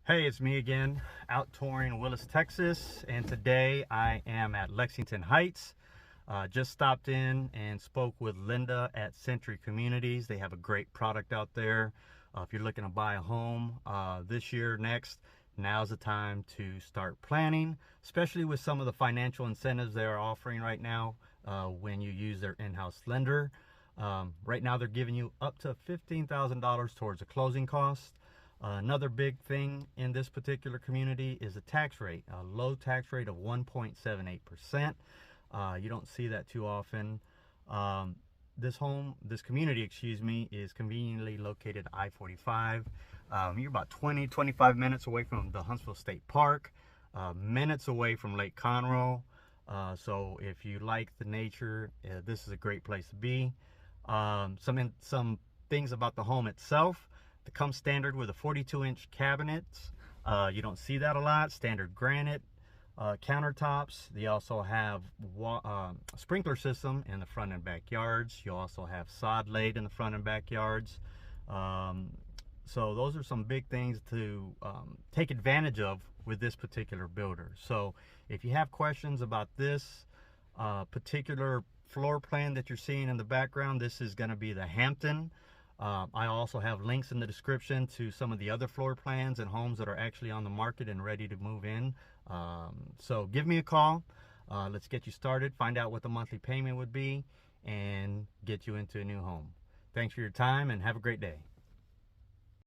Hey, it's me again, out touring Willis, Texas, and today I am at Lexington Heights. Just stopped in and spoke with Linda at Century Communities. They have a great product out there. If you're looking to buy a home this year, next, now's the time to start planning, especially with some of the financial incentives they are offering right now when you use their in-house lender. Right now they're giving you up to $15,000 towards the closing costs. Another big thing in this particular community is the tax rate, a low tax rate of 1.78%. You don't see that too often. This community, is conveniently located at I-45. You're about 25 minutes away from the Huntsville State Park, minutes away from Lake Conroe. So if you like the nature, this is a great place to be. Some things about the home itself. It comes standard with a 42-inch cabinets. You don't see that a lot. Standard granite countertops. They also have a sprinkler system in the front and backyards. You also have sod laid in the front and backyards. So those are some big things to take advantage of with this particular builder. So if you have questions about this particular floor plan that you're seeing in the background, this is going to be the Hampton. I also have links in the description to some of the other floor plans and homes that are actually on the market and ready to move in. So give me a call. Let's get you started, find out what the monthly payment would be, and get you into a new home. Thanks for your time and have a great day.